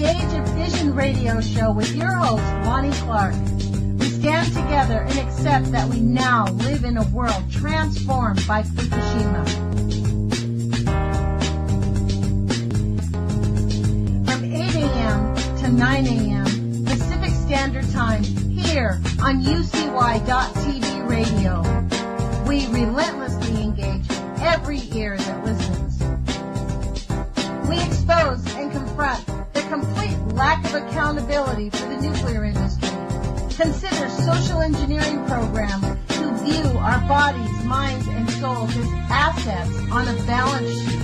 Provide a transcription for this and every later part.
the Age of Fission radio show with your host, Lonnie Clark. We stand together and accept that we now live in a world transformed by Fukushima. From 8 a.m. to 9 a.m. Pacific Standard Time here on UCY.TV radio. We relentlessly engage every ear that listens. We expose and confront the complete lack of accountability for the nuclear industry. Consider social engineering programs who view our bodies, minds, and souls as assets on a balance sheet.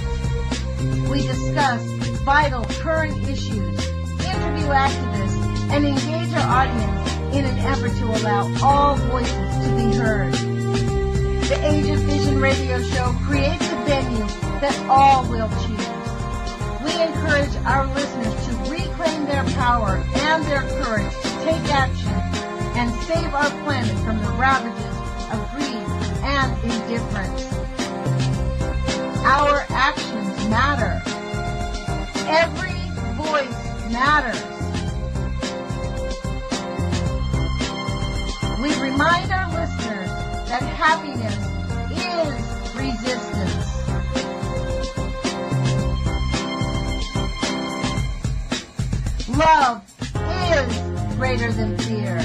We discuss vital current issues, interview activists, and engage our audience in an effort to allow all voices to be heard. The Age of Vision radio show creates a venue that all will choose. We encourage our listeners to reclaim their power and their courage to take action and save our planet from the ravages of greed and indifference. Our actions matter. Every voice matters. We remind our listeners that happiness is resistance. Love is greater than fear.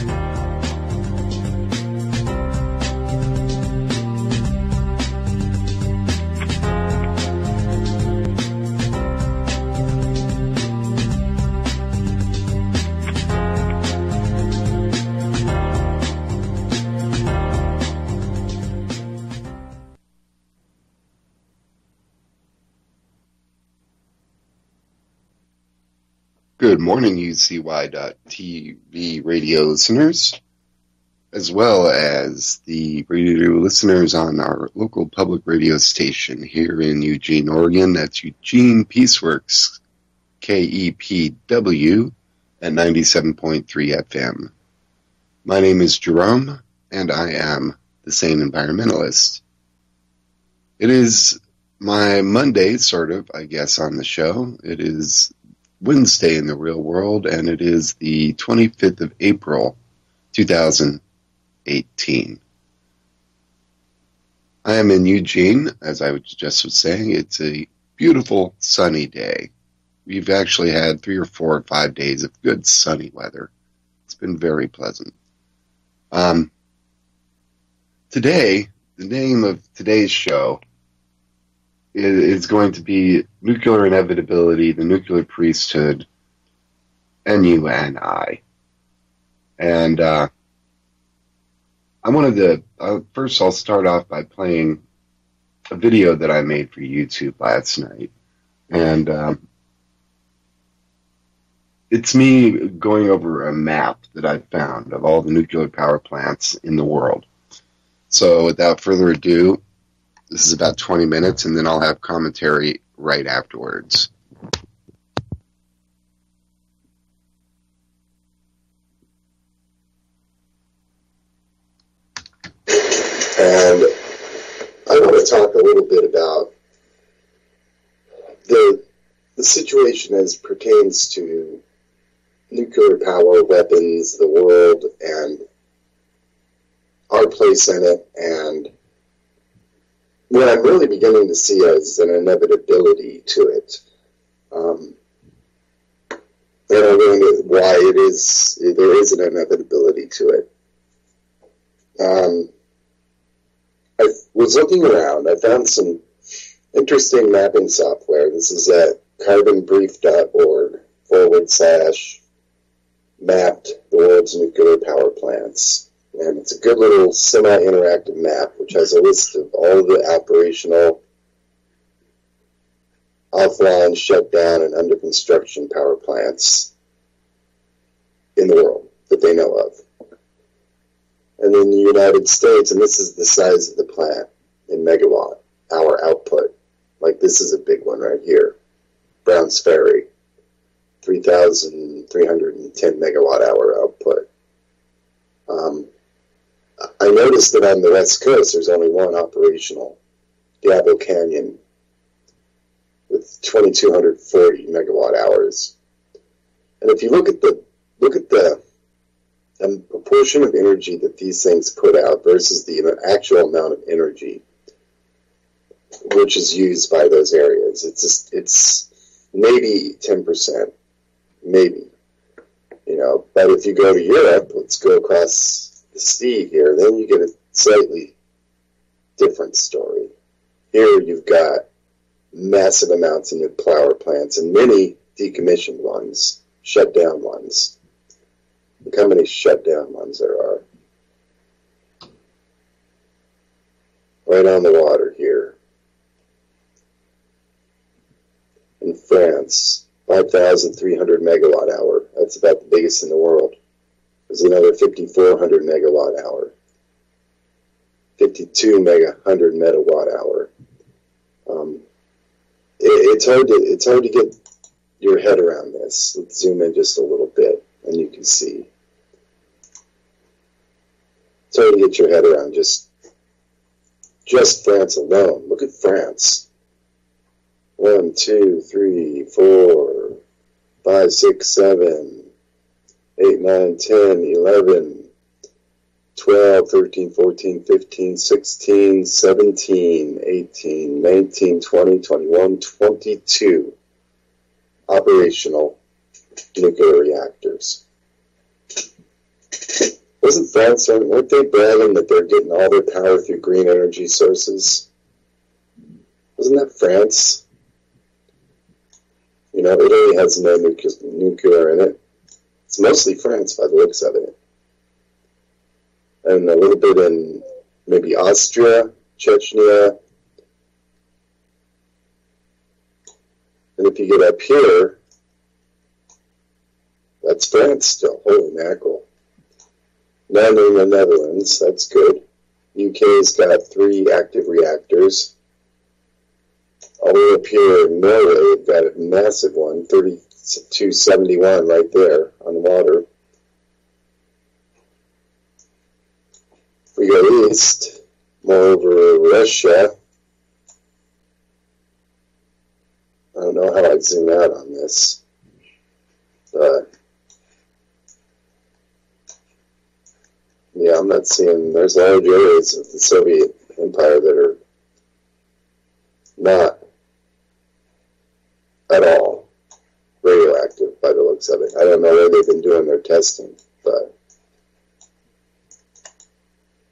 Good morning, UCY.TV radio listeners, as well as the radio listeners on our local public radio station here in Eugene, Oregon. That's Eugene Peaceworks, KEPW, at 97.3 FM. My name is Jerome, and I am the Sane Environmentalist. It is my Monday, sort of, I guess, on the show. It is Wednesday in the real world, and it is the 25th of April, 2018. I am in Eugene, as I just was saying. It's a beautiful sunny day. We've actually had 3 or 4 or 5 days of good sunny weather. It's been very pleasant. Today, the name of today's show is going to be Nuclear Inevitability, the Nuclear Priesthood, and you and I. And I wanted to, first I'll start off by playing a video that I made for YouTube last night. And it's me going over a map that I found of all the nuclear power plants in the world. So without further ado, this is about 20 minutes, and then I'll have commentary right afterwards. And I want to talk a little bit about the situation as pertains to nuclear power, weapons, the world, and our place in it, and what I'm really beginning to see as an inevitability to it. And I'm going to why there is an inevitability to it. I was looking around. I found some interesting mapping software. This is at carbonbrief.org/mapped the world's nuclear power plants. And it's a good little semi-interactive map, which has a list of all the operational, offline, shut down, and under construction power plants in the world that they know of. And in the United States, and this is the size of the plant in megawatt hour output. Like this is a big one right here. Browns Ferry, 3,310 megawatt hour output. I noticed that on the West Coast, there's only one operational, Diablo Canyon, with 2,240 megawatt hours. And if you look at the proportion of energy that these things put out versus the actual amount of energy which is used by those areas, it's maybe 10%, maybe, you know. But if you go to Europe, let's go across the sea here, then you get a slightly different story. Here you've got massive amounts of nuclear power plants and many decommissioned ones, shut down ones. Look how many shut down ones there are. Right on the water here. In France, 5,300 megawatt hour. That's about the biggest in the world. There's another 5,400 megawatt hour. 5,200 megawatt hour. It's hard to get your head around this. Let's zoom in just a little bit, and you can see. It's hard to get your head around just France alone. Look at France. 1, 2, 3, 4, 5, 6, 7, 8, 9, 10, 11, 12, 13, 14, 15, 16, 17, 18, 19, 20, 21, 22 operational nuclear reactors. Weren't they bragging that they're getting all their power through green energy sources? Wasn't that France? You know, Italy has no nuclear in it. It's mostly France by the looks of it. And a little bit in maybe Austria, Chechnya. And if you get up here, that's France still. Holy mackerel. None in the Netherlands. That's good. UK's got 3 active reactors. All the way up here in Norway, they've got a massive one, 3271 right there on the water. If we go east, more over Russia. I don't know how I'd zoom out on this, but yeah, I'm not seeing, there's large areas of the Soviet Empire that are not at all radioactive by the looks of it. I don't know where they've been doing their testing, but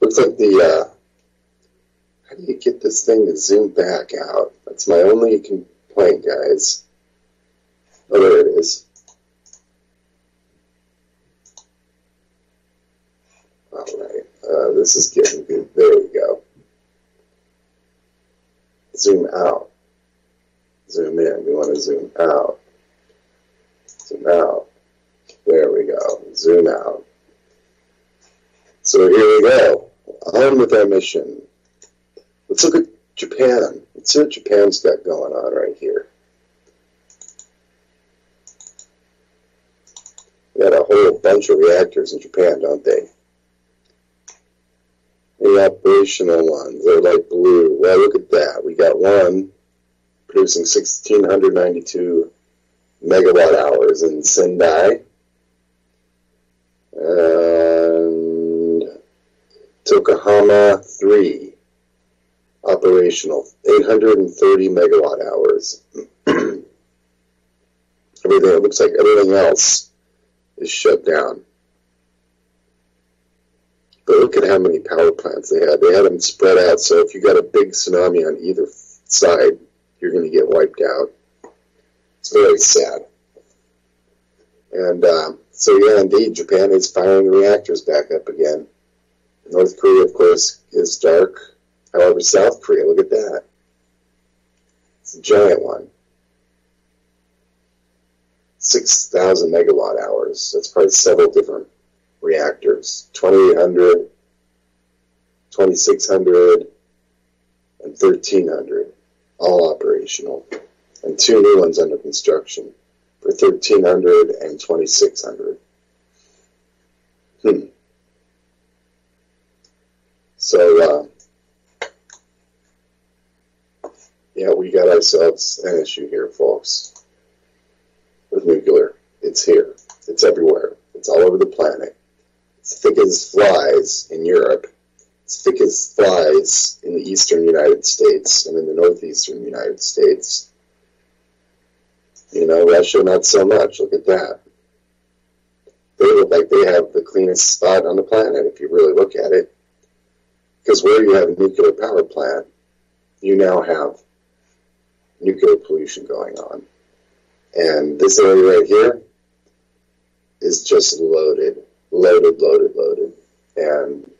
looks like how do you get this thing to zoom back out? That's my only complaint, guys. Oh, there it is. Alright, this is getting good. There we go. Zoom out. Zoom in. We want to zoom out. Zoom out. There we go. Zoom out. So here we go. On with our mission. Let's look at Japan. Let's see what Japan's got going on right here. They got a whole bunch of reactors in Japan, don't they? The operational ones, they're like blue. Well, look at that. We got one producing 1,692 megawatt hours in Sendai. And Tokuhama 3, operational, 830 megawatt hours. Everything, it looks like everything else is shut down. But look at how many power plants they had. They had them spread out, so if you got a big tsunami on either side, you're going to get wiped out. It's very sad. And so, yeah, indeed, Japan is firing reactors back up again. North Korea, of course, is dark. However, South Korea, look at that. It's a giant one. 6,000 megawatt hours. That's probably several different reactors. 2,800, 2,600, and 1,300. All operational. And 2 new ones under construction for 1,300 and 2,600. So, yeah, we got ourselves an issue here, folks, with nuclear. It's here. It's everywhere. It's all over the planet. It's thick as flies in Europe. It's thick as flies in the eastern United States and in the northeastern United States. You know, Russia, not so much. Look at that. They look like they have the cleanest spot on the planet if you really look at it. Because where you have a nuclear power plant, you now have nuclear pollution going on. And this area right here is just loaded. And,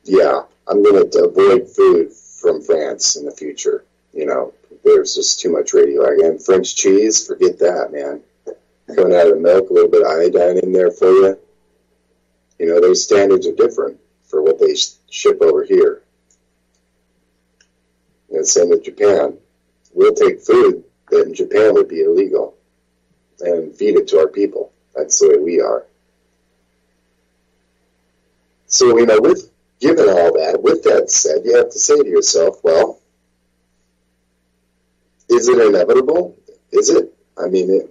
yeah, I'm going to avoid food from France in the future. You know, there's just too much radioactivity. And French cheese, forget that, man. Coming out of the milk, a little bit of iodine in there for you. You know, their standards are different for what they ship over here. You know, same with Japan. We'll take food that in Japan would be illegal and feed it to our people. That's the way we are. So, you know, given all that, with that said, you have to say to yourself, well, is it inevitable? Is it? I mean,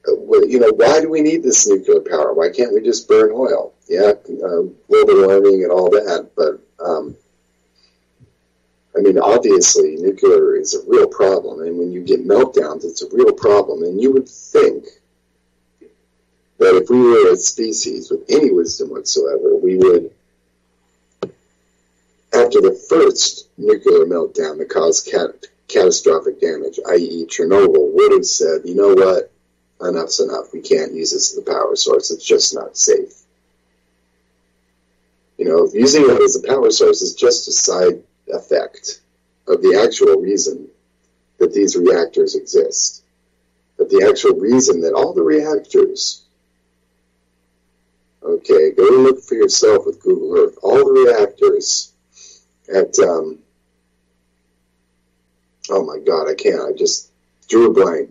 you know, why do we need this nuclear power? Why can't we just burn oil? Yeah, global warming and all that, but, I mean, obviously, nuclear is a real problem, and when you get meltdowns, it's a real problem, and you would think that if we were a species with any wisdom whatsoever, we would, after the first nuclear meltdown that caused catastrophic damage, i.e. Chernobyl, would have said, you know what, enough's enough. We can't use this as a power source. It's just not safe. You know, using it as a power source is just a side effect of the actual reason that these reactors exist. But the actual reason that all the reactors, okay, go and look for yourself with Google Earth, all the reactors at, oh my God, I can't, I just drew a blank,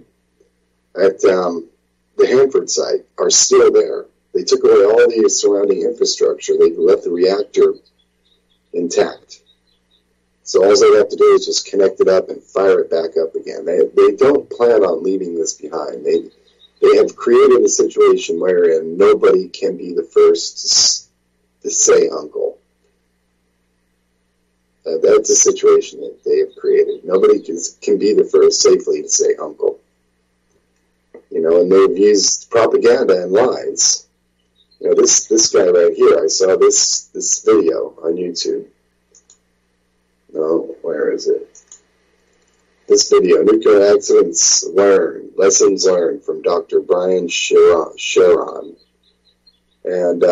at the Hanford site are still there. They took away all the surrounding infrastructure. They left the reactor intact. So all they have to do is just connect it up and fire it back up again. They don't plan on leaving this behind. They have created a situation wherein nobody can be the first to say uncle. That's a situation that they have created. Nobody can be the first safely to say uncle. You know, and they've used propaganda and lies. You know, this guy right here, I saw this video on YouTube. No, where is it? This video, Nuclear Accidents Learned, Lessons Learned from Dr. Brian Sharon. And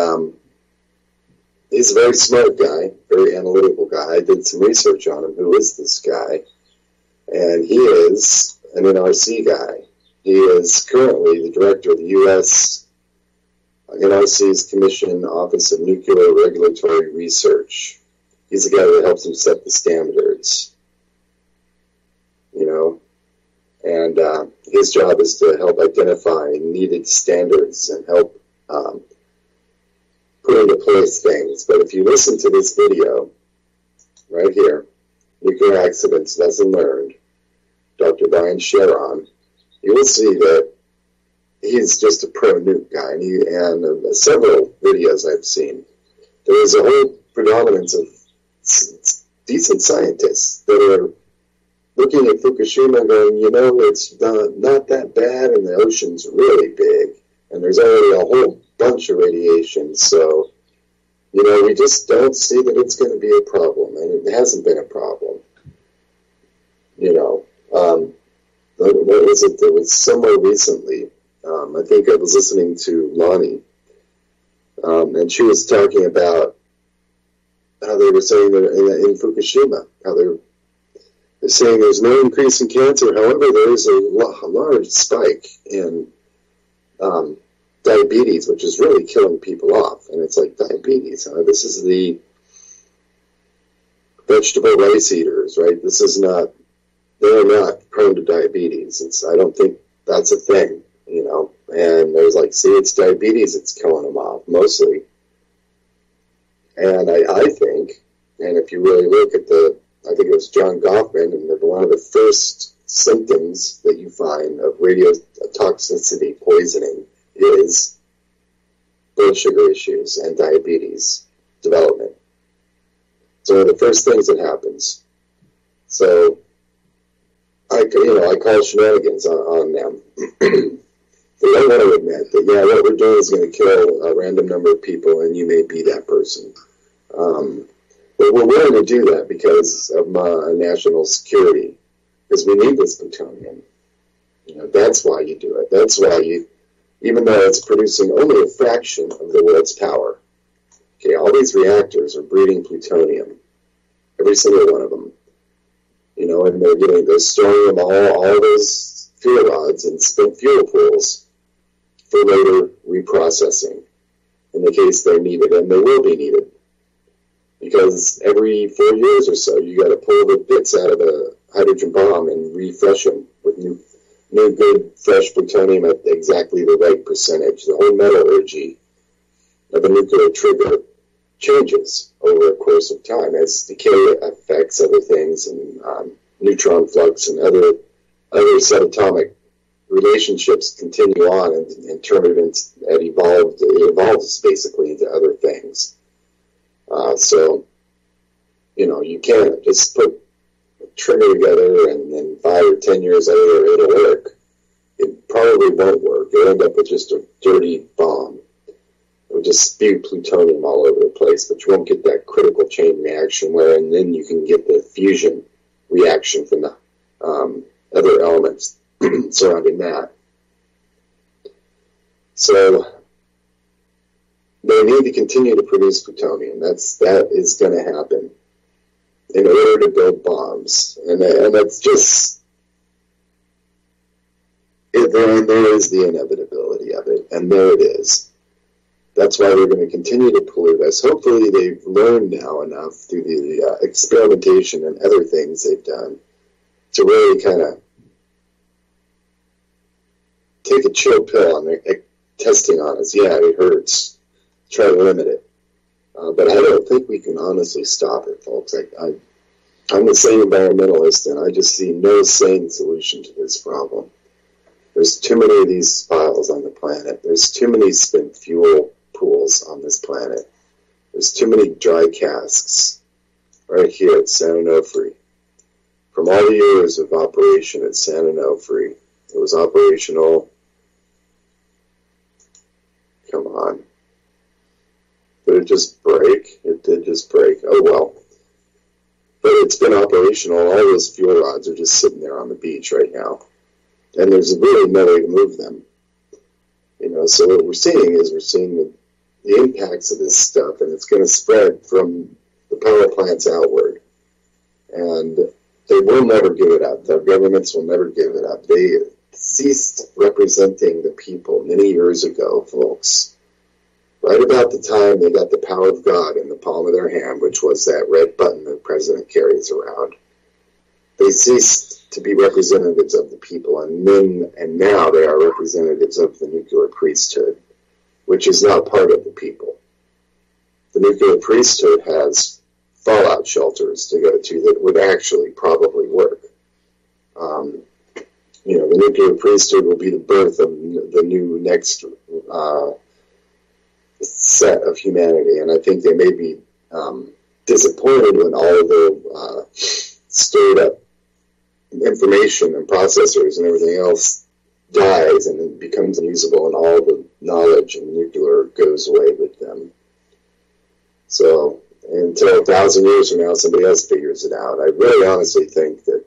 he's a very smart guy, very analytical guy. I did some research on him. Who is this guy? And he is an NRC guy. He is currently the director of the U.S. NRC's Commission Office of Nuclear Regulatory Research. He's the guy that helps them set the standards, you know, and his job is to help identify needed standards and help put into place things. But if you listen to this video right here, Nuclear Accidents Lesson Learned, Dr. Brian Sharon, you will see that he's just a pro-nuke guy, and several videos I've seen, there is a whole predominance of decent scientists that are looking at Fukushima going, you know, it's not that bad, and the ocean's really big, and there's already a whole bunch of radiation, so, you know, we just don't see that it's going to be a problem, and it hasn't been a problem. You know, what was it? There was somewhere recently, I think I was listening to Lonnie, and she was talking about how they were saying that in Fukushima, how they're saying there's no increase in cancer. However, there is a large spike in diabetes, which is really killing people off. And it's like diabetes. This is the vegetable rice eaters, right? This is not, they're not prone to diabetes. I don't think that's a thing, you know. And there's like, see, it's diabetes, it's killing them off, mostly. And I think, and if you really look at I think it was John Goffman, and one of the first symptoms that you find of radiotoxicity poisoning is blood sugar issues and diabetes development. So the first things that happens. So I call shenanigans on them. They don't want to admit that, yeah, what we're doing is going to kill a random number of people, and you may be that person. But we're willing to do that because of national security, because we need this plutonium. That's why you do it. That's why even though it's producing only a fraction of the world's power. Okay, all these reactors are breeding plutonium, every single one of them. And they're storing them all those fuel rods and spent fuel pools for later reprocessing in the case they're needed, and they will be needed. Because every 4 years or so, you got to pull the bits out of a hydrogen bomb and refresh them with new good, fresh plutonium at exactly the right percentage. The whole metallurgy of a nuclear trigger changes over a course of time as decay affects other things, and neutron flux and other subatomic relationships continue on and turn it into, it evolves basically into other things. So, you can't just put a trigger together and then 5 or 10 years later it'll work. It probably won't work. You'll end up with just a dirty bomb. It'll just spew plutonium all over the place, but you won't get that critical chain reaction and then you can get the fusion reaction from the other elements surrounding that. So they need to continue to produce plutonium. That is going to happen in order to build bombs, and that's just there is the inevitability of it, and there it is. That's why they're going to continue to pollute us. Hopefully they've learned now enough through the experimentation and other things they've done to really kind of take a chill pill on their testing on us. Yeah, it hurts. Try to limit it. But I don't think we can honestly stop it, folks. I'm the same environmentalist, and I just see no sane solution to this problem. There's too many of these files on the planet. There's too many spent fuel pools on this planet. There's too many dry casks right here at San Onofre. From all the years of operation at San Onofre, it was operational. Come on. Did it just break? It did just break. Oh, well. But it's been operational. All those fuel rods are just sitting there on the beach right now. And there's really no way to move them. So what we're seeing is the impacts of this stuff, and it's going to spread from the power plants outward. And they will never give it up. The governments will never give it up. They ceased representing the people many years ago, folks. Right about the time they got the power of God in the palm of their hand, which was that red button the president carries around. They ceased to be representatives of the people, and now they are representatives of the nuclear priesthood, which is not part of the people. The nuclear priesthood has fallout shelters to go to that would actually probably work. The nuclear priesthood will be the birth of the new next set of humanity, and I think they may be disappointed when all of the stirred up information and processors and everything else dies and it becomes unusable, and all the knowledge and nuclear goes away with them. So until 1,000 years from now somebody else figures it out. I really honestly think that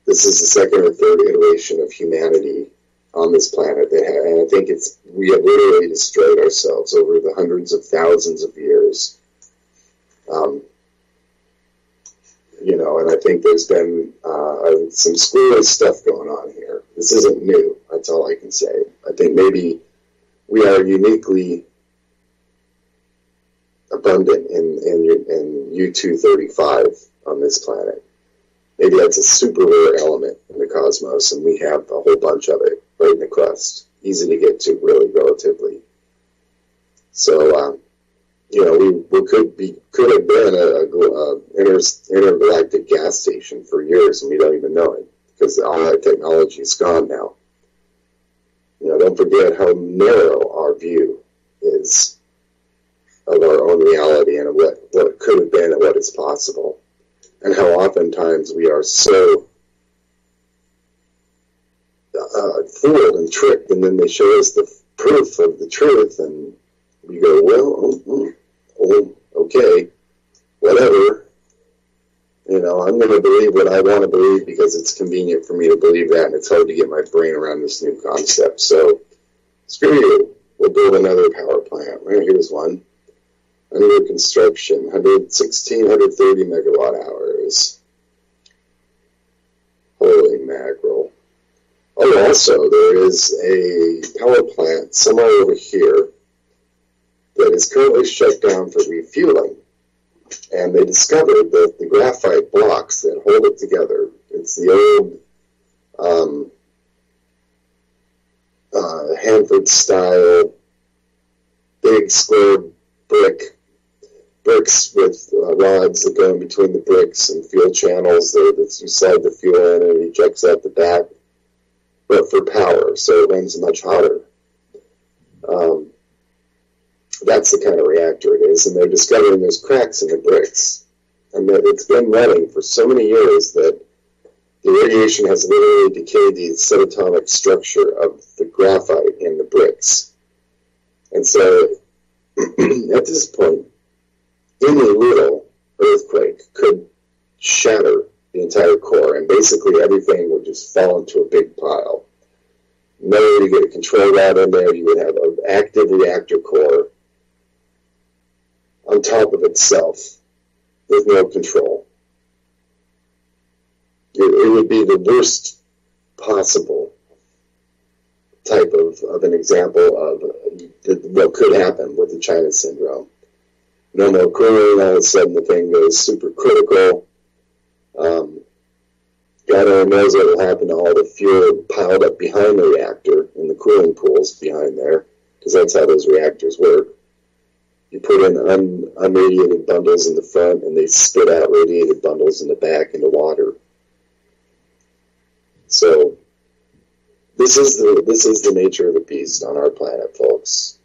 this is the second or third iteration of humanity on this planet, and I think we have literally destroyed ourselves over the hundreds of thousands of years. And I think there's been some squirrely stuff going on here. This isn't new. That's all I can say. I think maybe we are uniquely abundant in U-235 on this planet. Maybe that's a super rare element in the cosmos, and we have a whole bunch of it right in the crust. Easy to get to, really, relatively. So, we could have been a intergalactic gas station for years, and we don't even know it. because all that technology is gone now. Don't forget how narrow our view is of our own reality and what could have been and what is possible, and how oftentimes we are so fooled and tricked, and then they show us the proof of the truth, and we go, well, okay, whatever. I'm going to believe what I want to believe because it's convenient for me to believe that, and it's hard to get my brain around this new concept. So, screw you. We'll build another power plant. Well, here's one. Under construction, 130 megawatt hours. Holy mackerel. Oh, also, there is a power plant somewhere over here that is currently shut down for refueling. And they discovered that the graphite blocks that hold it together, it's the old Hanford-style big square bricks with rods that go in between the bricks and fuel channels that you slide the fuel in and it ejects out the back, but for power, so it runs much hotter. That's the kind of reactor it is, and they're discovering there's cracks in the bricks. And that it's been running for so many years that the radiation has literally decayed the subatomic structure of the graphite in the bricks. And so, at this point, any little earthquake could shatter the entire core, and basically everything would just fall into a big pile. No way to get a control rod in there. You would have an active reactor core on top of itself with no control. It would be the worst possible type of an example of what could happen with the China syndrome. No more cooling, all of a sudden the thing goes super critical. God only knows what will happen to all the fuel piled up behind the reactor in the cooling pools behind there, because that's how those reactors work. You put in unradiated bundles in the front, and they spit out radiated bundles in the back into water. So this is the nature of the beast on our planet, folks.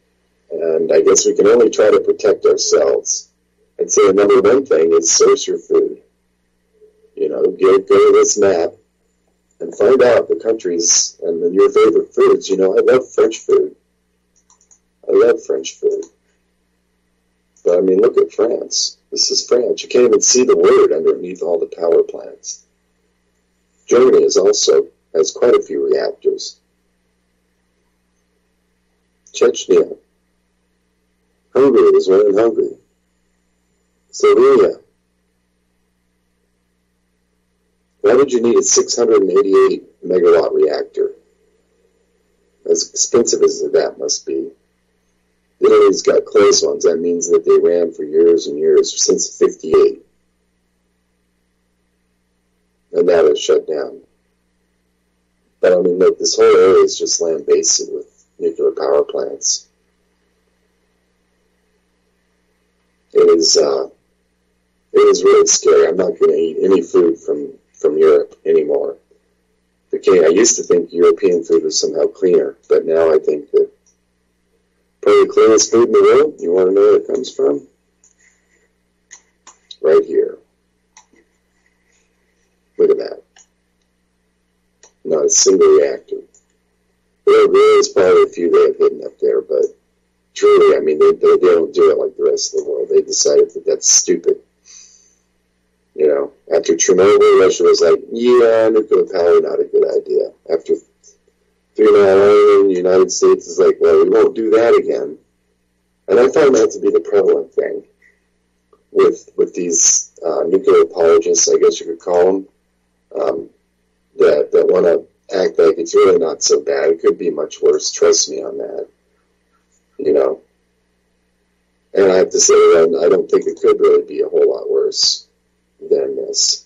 And I guess we can only try to protect ourselves. I'd say the number one thing is source your food. Go to this map and find out the countries and then your favorite foods. I love French food. But, look at France. This is France. You can't even see the word underneath all the power plants. Germany has quite a few reactors. Chechnya. Hungary, there's one in Hungary. Slovenia. Why would you need a 688 megawatt reactor? As expensive as that must be. Italy's got close ones. That means that they ran for years and years, since '58. And now they're shut down. But look, this whole area is just lambasted with nuclear power plants. It is really scary. I'm not going to eat any food from Europe anymore. I used to think European food was somehow cleaner, but now I think that probably the cleanest food in the world, you want to know where it comes from? Right here. Look at that. Not a single reactor. There is probably a few they have hidden up there, but truly, they don't do it like the rest of the world. They decided that that's stupid. After Chernobyl, Russia was like, yeah, nuclear power, not a good idea. After 3/11, the United States is like, well, we won't do that again. And I find that to be the prevalent thing with these nuclear apologists, I guess you could call them, that want to act like it's really not so bad. It could be much worse. Trust me on that. And I have to say, I don't think it could really be a whole lot worse than this.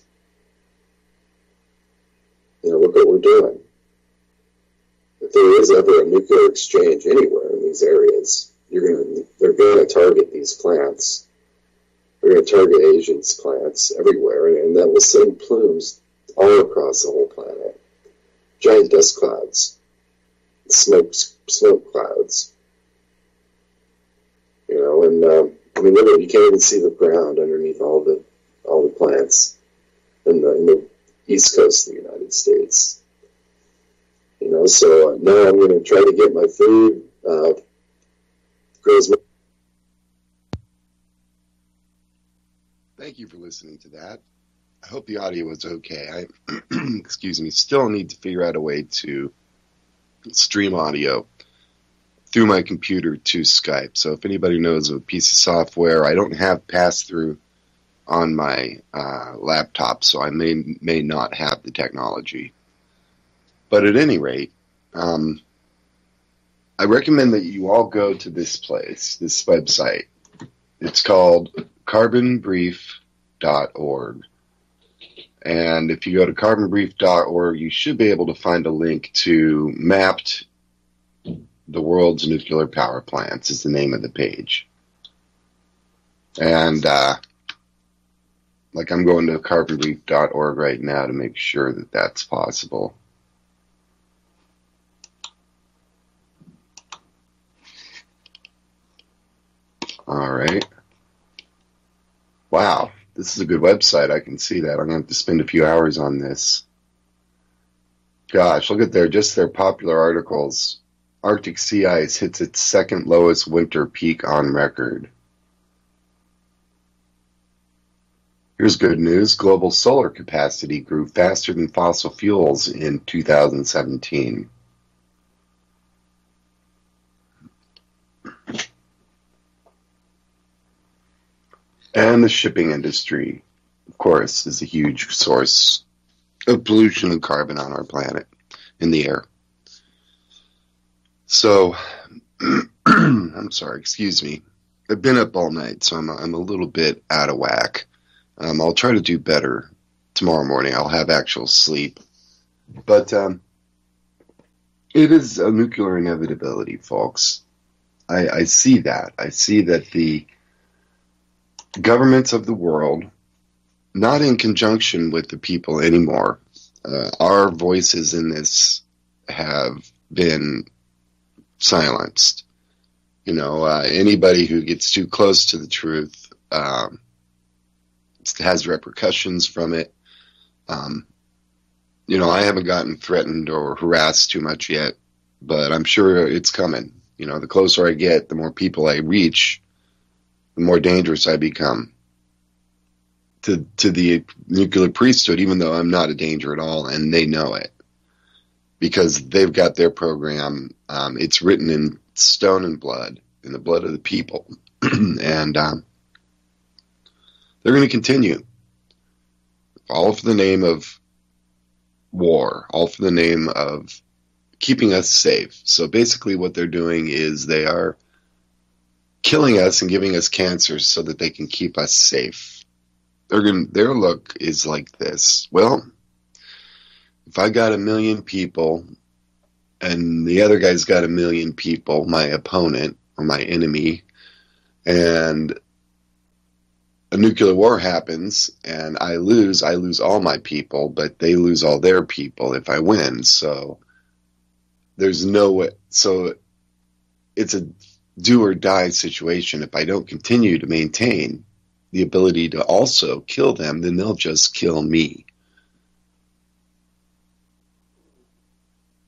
Look what we're doing. If there is ever a nuclear exchange anywhere in these areas, they're going to target these plants. They're going to target Asian plants everywhere, and that will send plumes all across the whole planet. giant dust clouds, smoke clouds. And literally, you can't even see the ground underneath all the plants in the east coast of the United States. So now I'm going to try to get my food. Grows. Thank you for listening to that. I hope the audio was okay. I, excuse me, still need to figure out a way to stream audio through my computer to Skype. So if anybody knows of a piece of software, I don't have pass-through on my laptop, so I may not have the technology. But at any rate, I recommend that you all go to this place, this website. It's called carbonbrief.org. And if you go to carbonbrief.org, you should be able to find a link to Mapped the World's Nuclear Power Plants is the name of the page. And I'm going to carbonbrief.org right now to make sure that that's possible. All right. Wow, this is a good website. I can see that. I'm going to have to spend a few hours on this. Gosh, look at their popular articles. Arctic sea ice hits its second lowest winter peak on record. Here's good news. Global solar capacity grew faster than fossil fuels in 2017. And the shipping industry, of course, is a huge source of pollution and carbon on our planet in the air. So, I'm sorry, excuse me. I've been up all night, so I'm a little bit out of whack. I'll try to do better tomorrow morning. I'll have actual sleep. But it is a nuclear inevitability, folks. I see that. I see that the governments of the world, not in conjunction with the people anymore, our voices in this have been silenced. Anybody who gets too close to the truth has repercussions from it. I haven't gotten threatened or harassed too much yet, but I'm sure it's coming. The closer I get, the more people I reach, the more dangerous I become to the nuclear priesthood, even though I'm not a danger at all, and they know it. Because they've got their program. It's written in stone and blood, in the blood of the people. And they're going to continue. All for the name of war. All for the name of keeping us safe. So basically what they're doing is they are killing us and giving us cancers so that they can keep us safe. Their look is like this. Well, if I got 1 million people and the other guy's got 1 million people, my opponent or my enemy, and a nuclear war happens and I lose all my people, but they lose all their people if I win. So there's no way. So it's a do or die situation. If I don't continue to maintain the ability to also kill them, then they'll just kill me.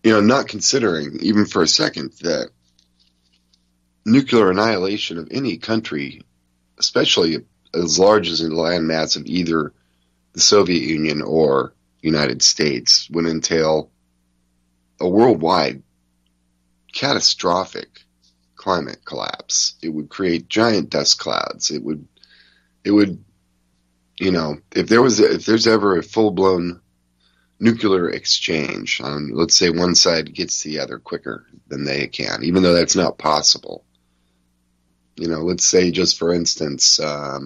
Not considering even for a second that nuclear annihilation of any country, especially as large as a landmass of either the Soviet Union or United States, would entail a worldwide catastrophic climate collapse. It would create giant dust clouds. It would, if there's ever a full-blown nuclear exchange, let's say one side gets to the other quicker than they can, even though that's not possible. Let's say, just for instance, I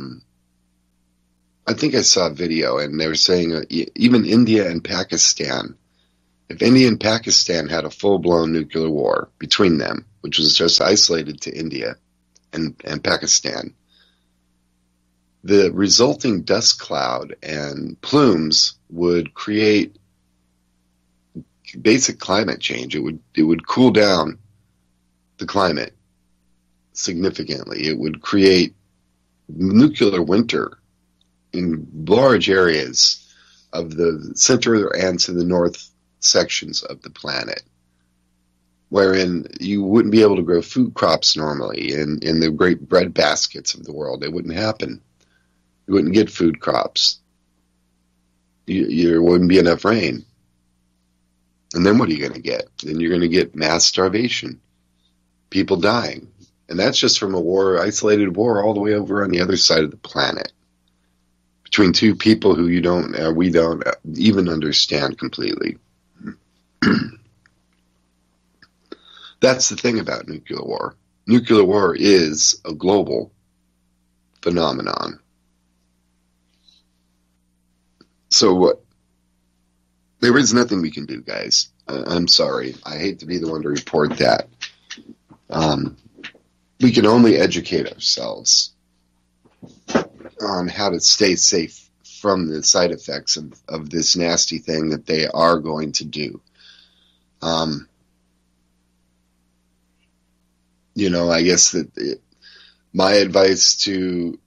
think I saw a video and they were saying even India and Pakistan, if India and Pakistan had a full-blown nuclear war between them, which was just isolated to India and Pakistan, the resulting dust cloud and plumes would create basic climate change. It would cool down the climate significantly. It would create nuclear winter in large areas of the center and to the north sections of the planet, wherein you wouldn't be able to grow food crops normally in the great bread baskets of the world. It wouldn't happen. You wouldn't get food crops. There wouldn't be enough rain. And then what are you going to get? Then you're going to get mass starvation, people dying. And that's just from a war, isolated war, all the way over on the other side of the planet, between two people who we don't even understand completely. That's the thing about nuclear war. Nuclear war is a global phenomenon. So what? There is nothing we can do, guys. I'm sorry. I hate to be the one to report that. We can only educate ourselves on how to stay safe from the side effects of this nasty thing that they are going to do. I guess that my advice to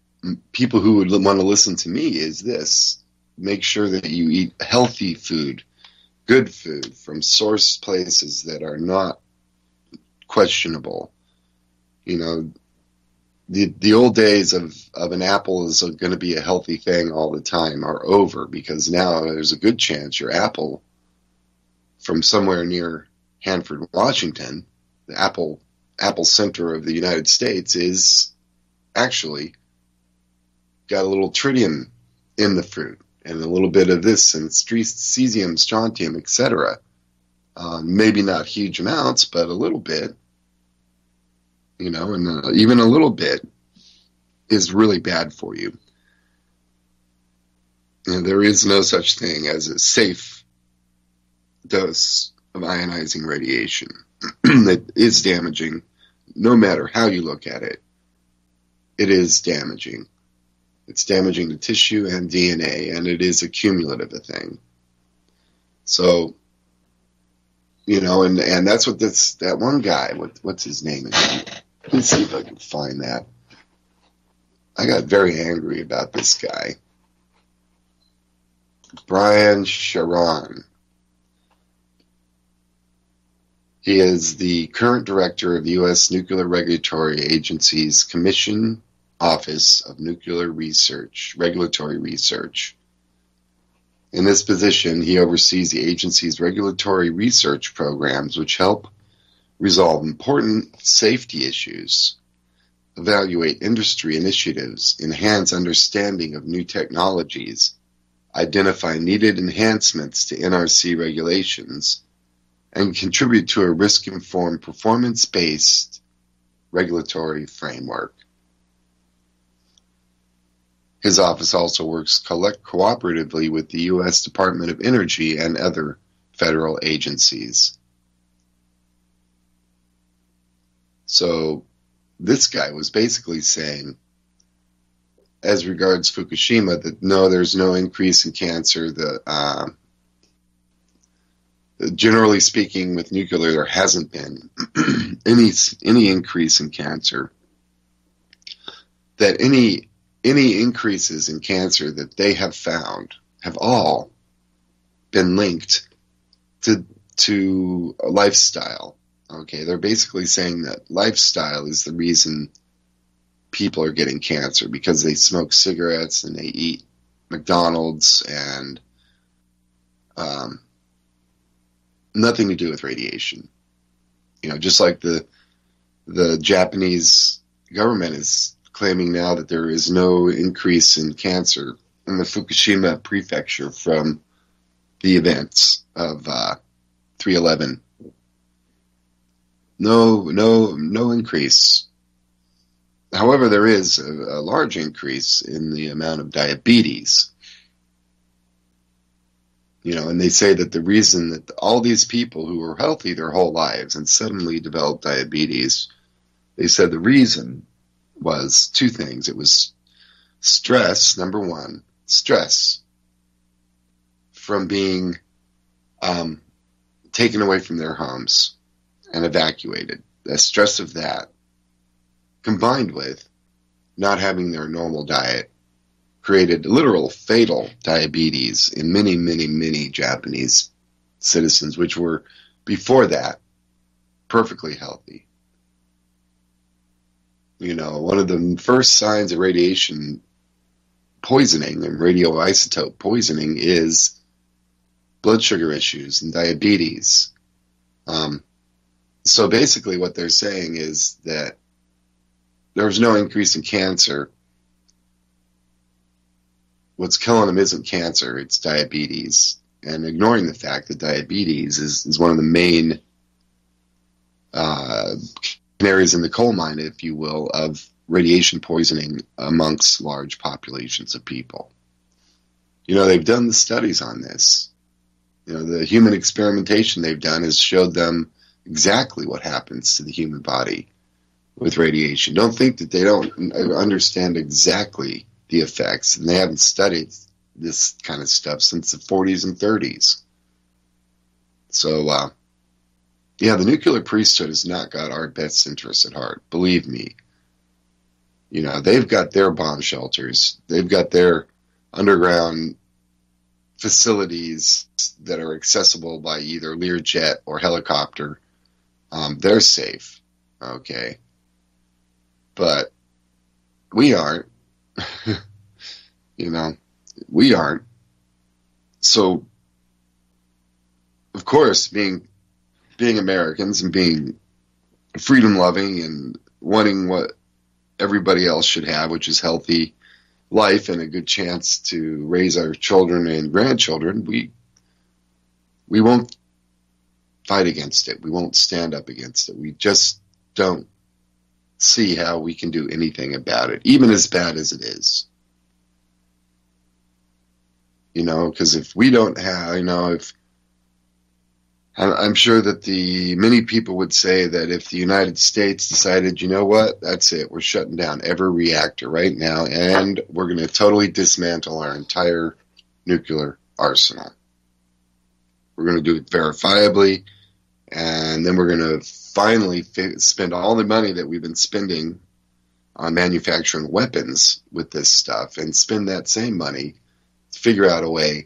people who would want to listen to me is this: make sure that you eat healthy food, good food from source places that are not questionable. The old days of an apple is going to be a healthy thing all the time are over, because now there's a good chance your apple from somewhere near Hanford, Washington, the apple center of the United States, is actually got a little tritium in the fruit and a little bit of this and cesium, strontium, etc. Maybe not huge amounts, but a little bit. And even a little bit is really bad for you. And there is no such thing as a safe dose of ionizing radiation. It is damaging, no matter how you look at it. It is damaging. It's damaging to tissue and DNA, and it is a cumulative thing. So, and that's what that one guy, what's his name again? Let's see if I can find that. I got very angry about this guy. Brian Sharon. He is the current director of the U.S. Nuclear Regulatory Agency's Commission Office of Nuclear Regulatory Research. In this position, he oversees the agency's regulatory research programs, which help resolve important safety issues, evaluate industry initiatives, enhance understanding of new technologies, identify needed enhancements to NRC regulations, and contribute to a risk-informed, performance-based regulatory framework. His office also works cooperatively with the U.S. Department of Energy and other federal agencies. So this guy was basically saying, as regards Fukushima, that no, there's no increase in cancer. Generally speaking, with nuclear, there hasn't been any increase in cancer. That any increases in cancer that they have found have all been linked to a lifestyle. Okay, they're basically saying that lifestyle is the reason people are getting cancer, because they smoke cigarettes and they eat McDonald's, and nothing to do with radiation. Just like the Japanese government is claiming now that there is no increase in cancer in the Fukushima prefecture from the events of 3/11. No increase. However, there is a large increase in the amount of diabetes. And they say that the reason that all these people who were healthy their whole lives and suddenly developed diabetes, they said the reason was two things. It was stress, number one, stress from being taken away from their homes and evacuated. The stress of that, combined with not having their normal diet, created literal fatal diabetes in many, many, many Japanese citizens, which were, before that, perfectly healthy. You know, one of the first signs of radiation poisoning and radioisotope poisoning is blood sugar issues and diabetes. So basically what they're saying is that there's no increase in cancer. What's killing them isn't cancer, it's diabetes. And ignoring the fact that diabetes is one of the main canaries in the coal mine, if you will, of radiation poisoning amongst large populations of people. You know, they've done the studies on this. You know, the human experimentation they've done has showed them exactly what happens to the human body with radiation. Don't think that they don't understand exactly the effects, and they haven't studied this kind of stuff since the 40s and 30s. So, yeah, the nuclear priesthood has not got our best interests at heart, believe me. You know, they've got their bomb shelters. They've got their underground facilities that are accessible by either Learjet or helicopter. They're safe, okay? But we aren't. You know, we aren't. So, of course, being Americans and being freedom-loving and wanting what everybody else should have, which is healthy life and a good chance to raise our children and grandchildren, we won't fight against it. We won't stand up against it. We just don't see how we can do anything about it, even as bad as it is. You know, because if we don't have, you know, if I'm sure that many people would say that if the United States decided, you know what, that's it, we're shutting down every reactor right now, and we're going to totally dismantle our entire nuclear arsenal. We're going to do it verifiably, and then we're going to finally spend all the money that we've been spending on manufacturing weapons with this stuff, and spend that same money to figure out a way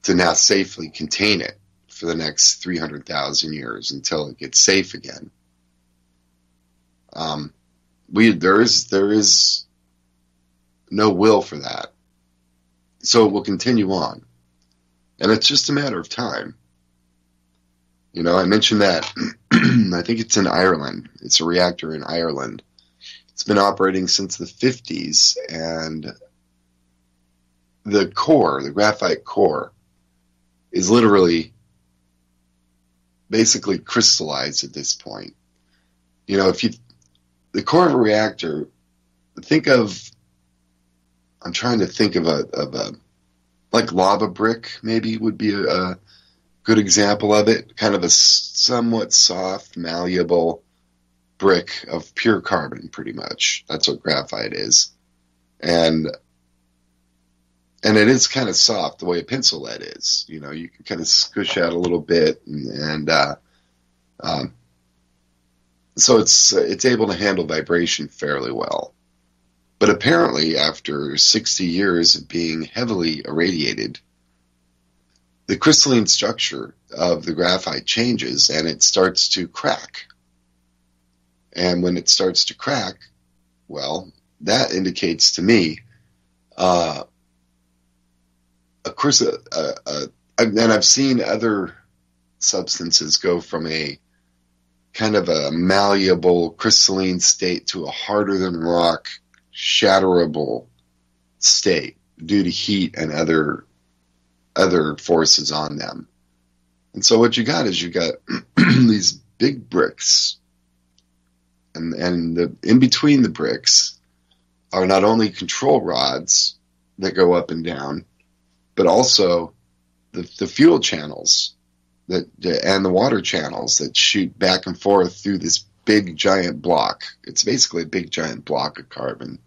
to now safely contain it for the next 300,000 years until it gets safe again. There is no will for that. So it will continue on. And it's just a matter of time. You know, I mentioned that, I think it's in Ireland. It's a reactor in Ireland. It's been operating since the 50s, and the core, the graphite core, is literally basically crystallized at this point. You know, the core of a reactor, I'm trying to think of a like lava brick maybe would be a good example of it, kind of a somewhat soft, malleable brick of pure carbon, pretty much. That's what graphite is. And it is kind of soft the way a pencil lead is. You know, you can kind of squish out a little bit, so it's able to handle vibration fairly well. But apparently, after 60 years of being heavily irradiated, the crystalline structure of the graphite changes and it starts to crack. And when it starts to crack, well, that indicates to me, of course, and I've seen other substances go from a kind of a malleable crystalline state to a harder than rock, shatterable state due to heat and other forces on them. And so what you got is these big bricks, and in between the bricks are not only control rods that go up and down, but also the fuel channels and the water channels that shoot back and forth through this big giant block. It's basically a big giant block of carbon.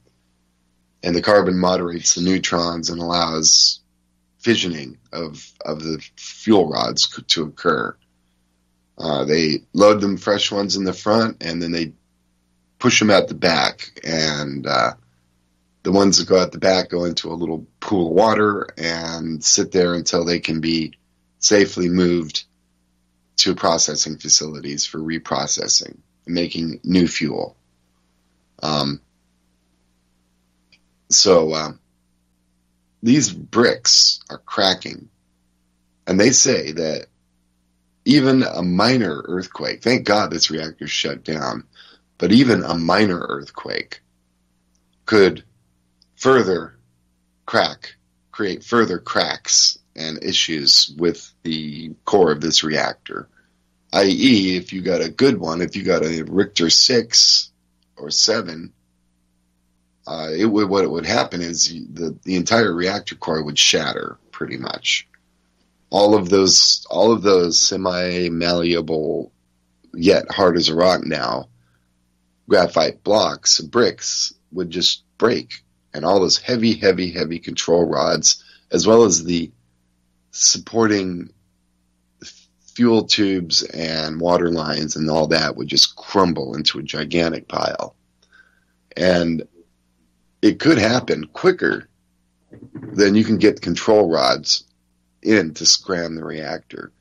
And the carbon moderates the neutrons and allows fissioning of the fuel rods to occur. They load them fresh ones in the front, and then they push them out the back. And the ones that go out the back go into a little pool of water and sit there until they can be safely moved to processing facilities for reprocessing and making new fuel. So these bricks are cracking, and they say that even a minor earthquake, thank God this reactor's shut down, but even a minor earthquake could further create further cracks and issues with the core of this reactor. I.e., if you got a good one, if you got a Richter 6 or 7, what it would happen is the entire reactor core would shatter pretty much. All of those semi-malleable, yet hard as a rock now, graphite blocks, bricks, would just break. And all those heavy, heavy, heavy control rods, as well as the supporting fuel tubes and water lines and all that, would just crumble into a gigantic pile. And it could happen quicker than you can get control rods in to scram the reactor.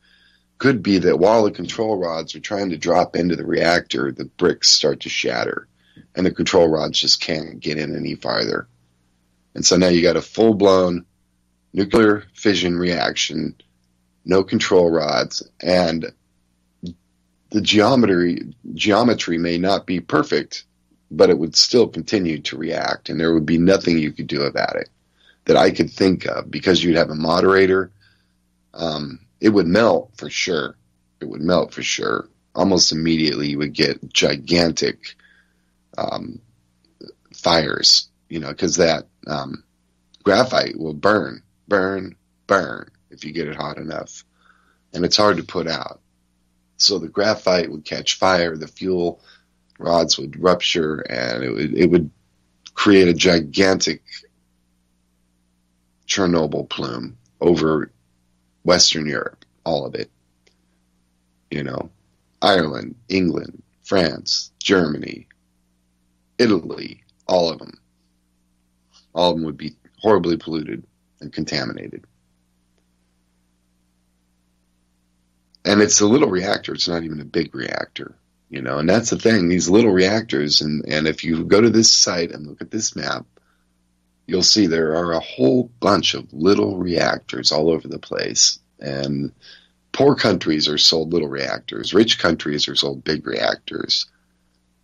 Could be that while the control rods are trying to drop into the reactor, the bricks start to shatter, and the control rods just can't get in any farther. And so now you got a full-blown nuclear fission reaction, no control rods, and the geometry may not be perfect, but it would still continue to react, and there would be nothing you could do about it that I could think of, because you'd have a moderator. It would melt for sure. It would melt for sure. Almost immediately you would get gigantic fires, because that graphite will burn if you get it hot enough. And it's hard to put out. So the graphite would catch fire, the fuel rods would rupture, and it would create a gigantic Chernobyl plume over Western Europe, all of it. Ireland, England, France, Germany, Italy, all of them. All of them would be horribly polluted and contaminated. And it's a little reactor. It's not even a big reactor, and that's the thing. These little reactors, and if you go to this site and look at this map, you'll see there are a whole bunch of little reactors all over the place. And poor countries are sold little reactors. Rich countries are sold big reactors.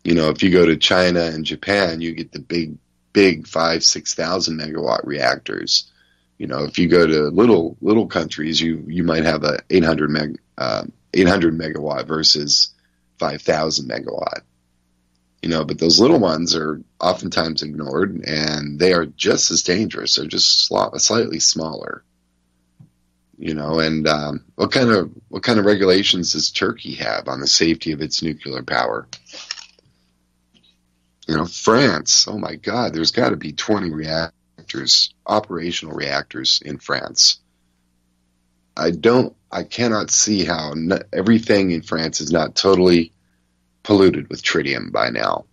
If you go to China and Japan, you get the big 5,000-6,000 megawatt reactors. If you go to little countries, you might have a 800 megawatt versus 5,000 megawatt. But those little ones are oftentimes ignored, and they are just as dangerous. They're just slightly smaller. And what kind of regulations does Turkey have on the safety of its nuclear power? France. Oh my God, there's got to be 20 reactors, operational reactors in France. I cannot see how everything in France is not totally polluted with tritium by now,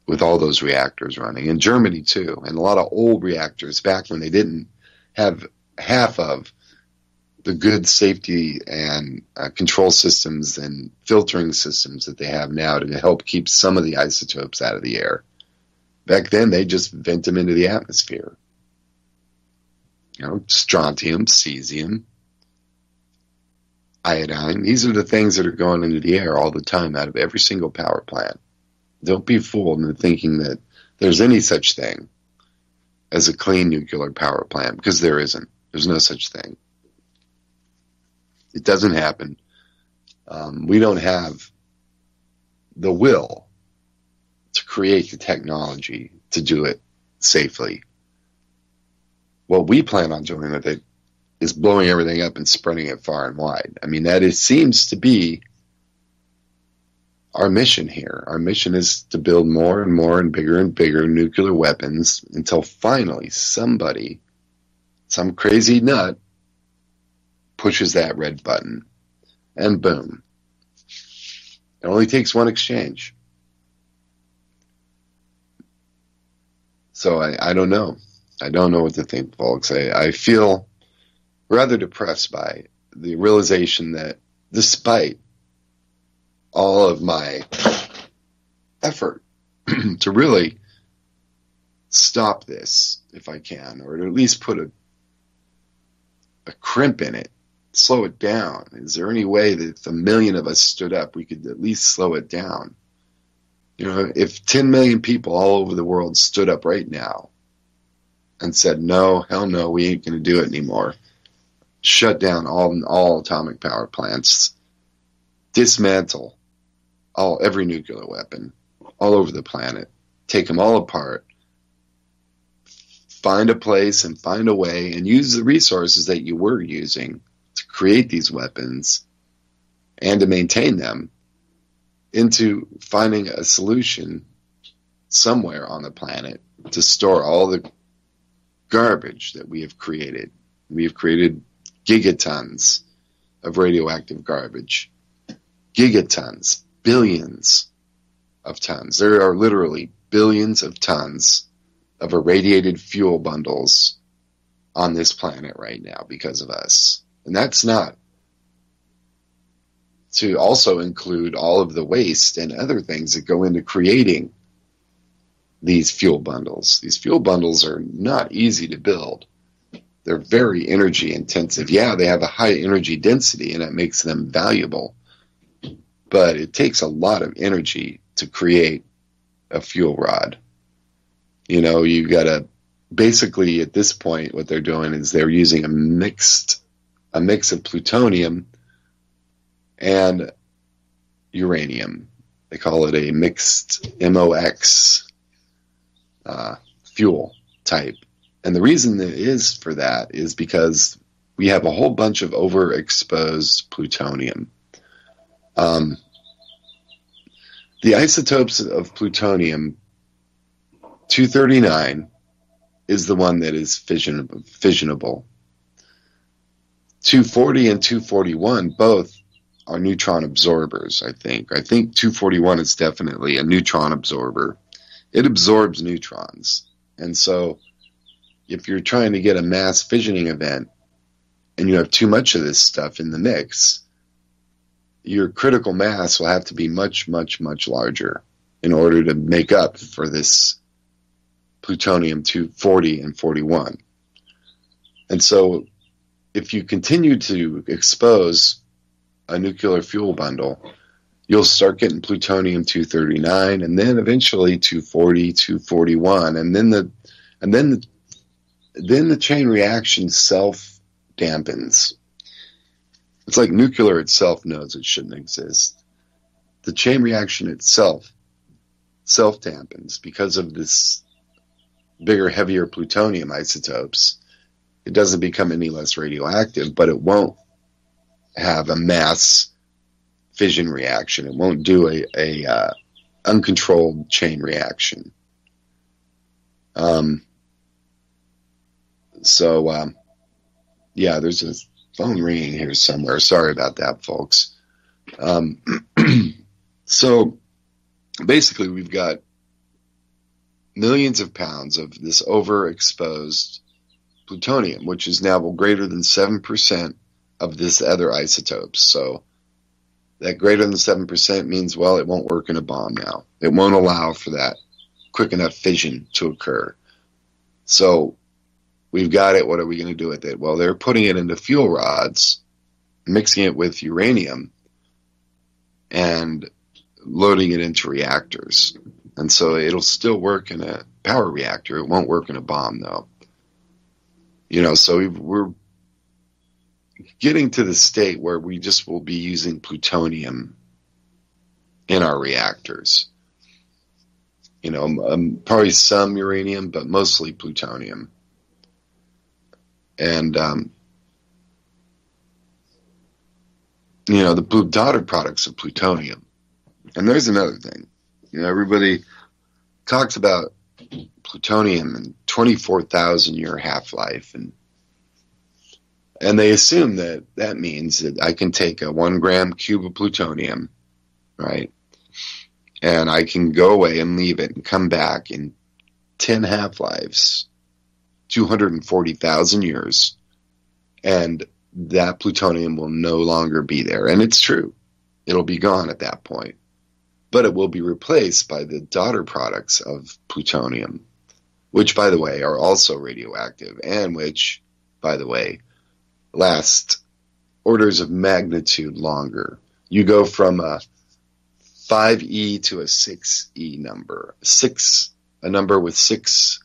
with all those reactors running. In Germany too, and a lot of old reactors back when they didn't have half of the good safety and control systems and filtering systems that they have now to help keep some of the isotopes out of the air. Back then, they just vent them into the atmosphere. Strontium, cesium, iodine. These are the things that are going into the air all the time out of every single power plant. Don't be fooled into thinking that there's any such thing as a clean nuclear power plant, because there isn't. There's no such thing. It doesn't happen. We don't have the will to create the technology to do it safely. What we plan on doing with it is blowing everything up and spreading it far and wide. I mean, seems to be our mission here. Our mission is to build more and more and bigger nuclear weapons until finally somebody, some crazy nut, pushes that red button, and boom, It only takes one exchange. So I don't know. I don't know what to think, folks. I feel rather depressed by the realization that despite all of my effort to really stop this, if I can, or to at least put a crimp in it, slow it down. Is there any way that if 1 million of us stood up, we could at least slow it down? You know, if 10 million people all over the world stood up right now and said, no, hell no, we ain't going to do it anymore. Shut down all atomic power plants. Dismantle every nuclear weapon all over the planet. Take them all apart. Find a place and find a way and use the resources that you were using to create these weapons and to maintain them into finding a solution somewhere on the planet to store all the garbage that we have created. We have created gigatons of radioactive garbage. Gigatons, billions of tons. There are literally billions of tons of irradiated fuel bundles on this planet right now because of us. And that's not to also include all of the waste and other things that go into creating these fuel bundles. These fuel bundles are not easy to build. They're very energy intensive. Yeah, they have a high energy density and it makes them valuable. But it takes a lot of energy to create a fuel rod. You know, you got to basically at this point what they're doing is they're using a mix of plutonium and uranium. They call it a mixed MOX fuel type. And the reason it is for that is because we have a whole bunch of overexposed plutonium. The isotopes of plutonium 239 is the one that is fissionable. 240 and 241 both are neutron absorbers, I think. I think 241 is definitely a neutron absorber. It absorbs neutrons. And so if you're trying to get a mass fissioning event and you have too much of this stuff in the mix, your critical mass will have to be much, much, much larger in order to make up for this plutonium 240 and 41. And so if you continue to expose a nuclear fuel bundle, you'll start getting plutonium 239 and then eventually 240, 241, and then the chain reaction self dampens. It's like nuclear itself knows it shouldn't exist. The chain reaction itself self dampens because of this bigger, heavier plutonium isotopes. It doesn't become any less radioactive, but it won't have a mass fission reaction. It won't do a uncontrolled chain reaction. Yeah, there's a phone ringing here somewhere. Sorry about that, folks. So basically we've got millions of pounds of this overexposed plutonium, which is now greater than 7% of this other isotopes. So that greater than 7% means, well, it won't work in a bomb now. It won't allow for that quick enough fission to occur. So we've got it. What are we going to do with it? Well, they're putting it into fuel rods, mixing it with uranium, and loading it into reactors. And so it'll still work in a power reactor. It won't work in a bomb, though. You know, so we're getting to the state where we just will be using plutonium in our reactors. You know, probably some uranium, but mostly plutonium. And, you know, the daughter products of plutonium. And there's another thing. You know, everybody talks about plutonium and 24,000 year half-life. And they assume that means that I can take a 1 gram cube of plutonium right? And I can go away and leave it and come back in 10 half-lives, 240,000 years, and that plutonium will no longer be there. And it's true. It'll be gone at that point. But it will be replaced by the daughter products of plutonium, which, by the way, are also radioactive, and which, by the way, last orders of magnitude longer. You go from a 5E to a 6E number. A number with 6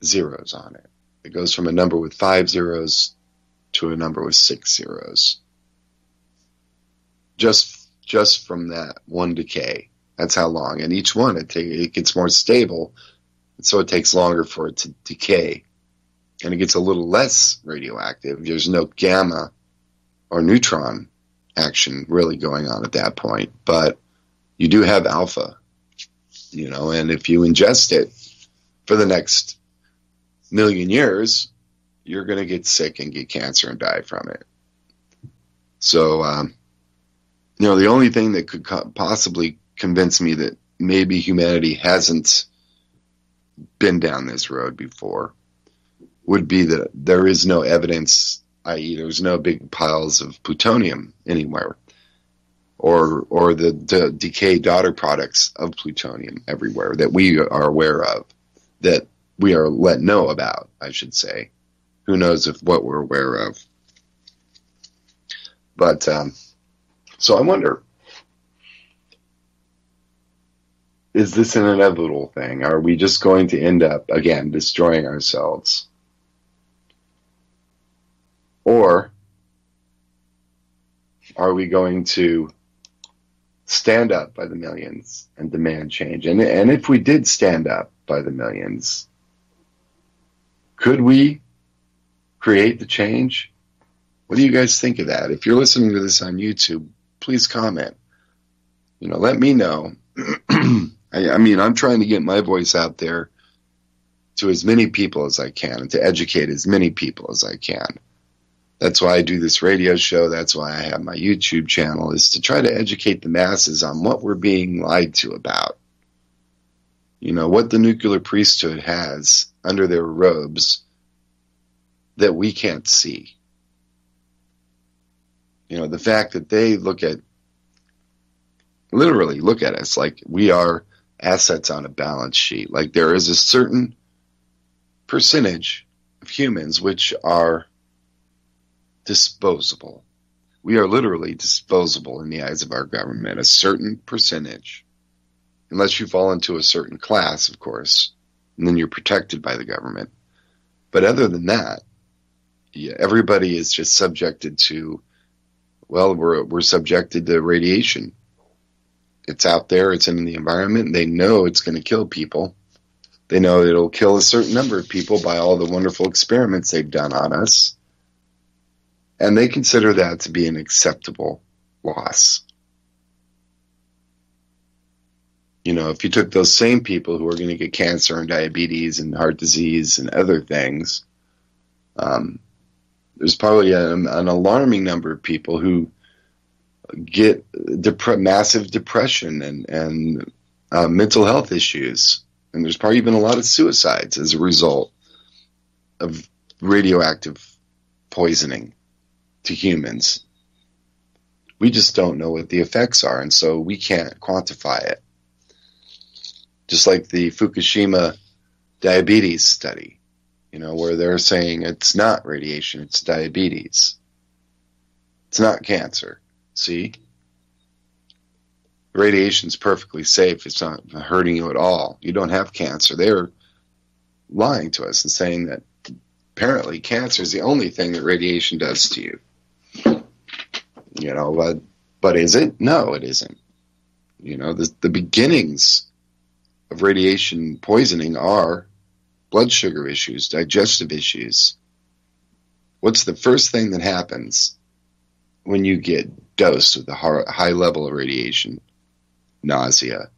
zeros on it. It goes from a number with 5 zeros to a number with 6 zeros. Just from that one decay. That's how long. And each one, it gets more stable, so it takes longer for it to decay. And it gets a little less radioactive. There's no gamma or neutron action really going on at that point. But you do have alpha, and if you ingest it for the next million years, you're going to get sick and get cancer and die from it. So, the only thing that could possibly convince me that maybe humanity hasn't been down this road before would be that there is no evidence, i.e. there's no big piles of plutonium anywhere, or the decay daughter products of plutonium everywhere that we are aware of, that we are let know about, I should say. Who knows if what we're aware of. But, so I wonder, is this an inevitable thing? Are we just going to end up, again, destroying ourselves? Or are we going to stand up by the millions and demand change? And if we did stand up by the millions, could we create the change? What do you guys think of that? If you're listening to this on YouTube, please comment. Let me know. I'm trying to get my voice out there to as many people as I can and to educate as many people as I can. That's why I do this radio show. That's why I have my YouTube channel, is to try to educate the masses on what we're being lied to about. What the nuclear priesthood has under their robes that we can't see. The fact that they literally look at us like we are assets on a balance sheet. Like there is a certain percentage of humans which are disposable. We are literally disposable in the eyes of our government, a certain percentage. Unless you fall into a certain class, of course, and then you're protected by the government. But other than that, everybody is just subjected to, we're subjected to radiation. It's out there, it's in the environment, they know it's going to kill people. They know it'll kill a certain number of people by all the wonderful experiments they've done on us. And they consider that to be an acceptable loss. If you took those same people who are going to get cancer and diabetes and heart disease and other things, there's probably an alarming number of people who get massive depression and mental health issues. And there's probably even a lot of suicides as a result of radioactive poisoning to humans. We just don't know what the effects are, and so we can't quantify it. Just like the Fukushima diabetes study, where they're saying it's not radiation, it's diabetes. It's not cancer. See? Radiation's perfectly safe. It's not hurting you at all. You don't have cancer. They're lying to us and saying that apparently cancer is the only thing that radiation does to you. But is it? No, it isn't. The beginnings of radiation poisoning are blood sugar issues, digestive issues. What's the first thing that happens when you get dosed with a high level of radiation? Nausea.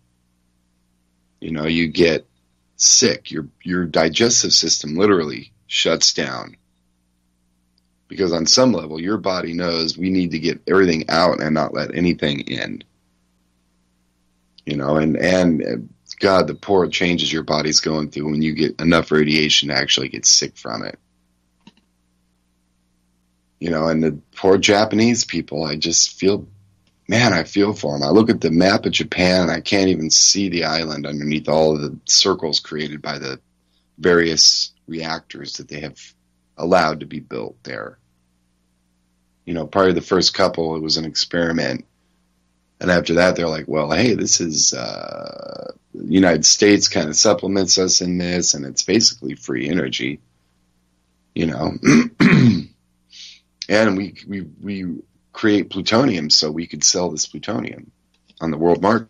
You get sick. Your digestive system literally shuts down. Because on some level, your body knows we need to get everything out and not let anything in. And God, the poor changes your body's going through when you get enough radiation to actually get sick from it. And the poor Japanese people, I feel for them. I look at the map of Japan and I can't even see the island underneath all of the circles created by the various reactors that they have allowed to be built there. Probably the first couple, it was an experiment. And after that, they're like, well, hey, this is, the United States kind of supplements us in this, and it's basically free energy, And we create plutonium so we could sell this plutonium on the world market.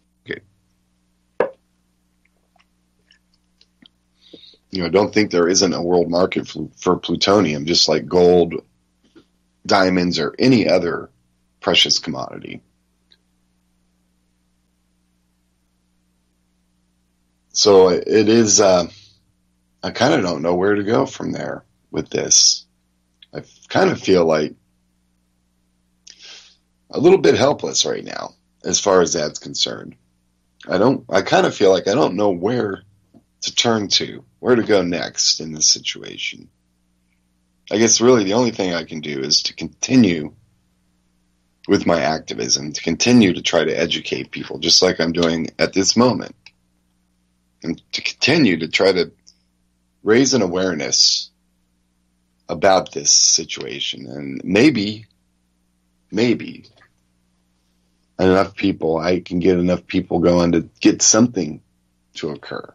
Don't think there isn't a world market for plutonium, just like gold, diamonds, or any other precious commodity. So it is, I kind of don't know where to go from there with this. I kind of feel like a little bit helpless right now as far as that's concerned. I kind of feel like I don't know where to turn to, where to go next in this situation. I guess really the only thing I can do is to continue with my activism, to continue to try to educate people, just like I'm doing at this moment. And to continue to try to raise an awareness about this situation. And maybe enough people, I can get enough people going to get something to occur.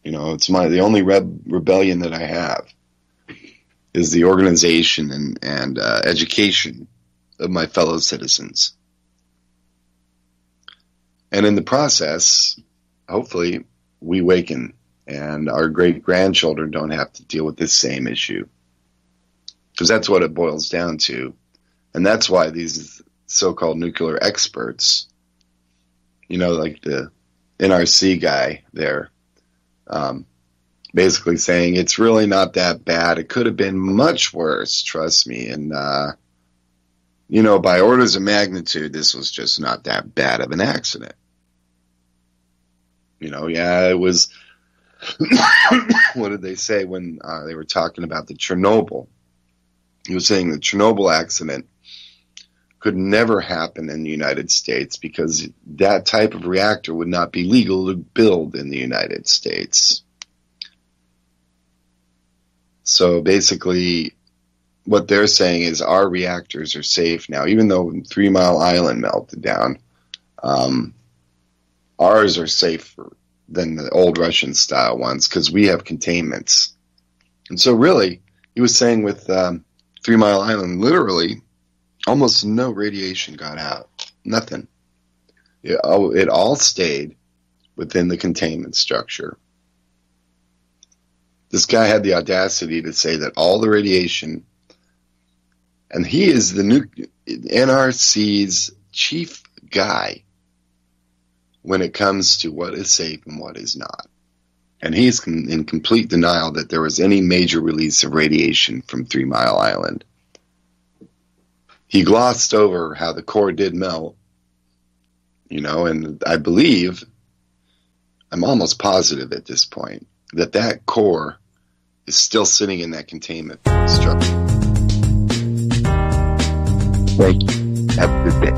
It's the only rebellion that I have is the organization and education of my fellow citizens. And in the process, hopefully, we waken and our great-grandchildren don't have to deal with this same issue. Because that's what it boils down to. And that's why these so-called nuclear experts, like the NRC guy there, basically saying it's really not that bad. It could have been much worse, trust me. And, by orders of magnitude, this was just not that bad of an accident. It was, what did they say when they were talking about the Chernobyl? He was saying the Chernobyl accident could never happen in the United States because that type of reactor would not be legal to build in the United States. So basically, what they're saying is our reactors are safe now, even though 3 Mile Island melted down. Ours are safer than the old Russian style ones because we have containments. And so really, he was saying with 3 Mile Island, literally, almost no radiation got out. Nothing. It all stayed within the containment structure. This guy had the audacity to say that all the radiation, and he is the NRC's chief guy when it comes to what is safe and what is not. And he's in complete denial that there was any major release of radiation from 3 Mile Island. He glossed over how the core did melt, and I believe, I'm almost positive at this point, that core is still sitting in that containment structure. Thank you. Have a good day.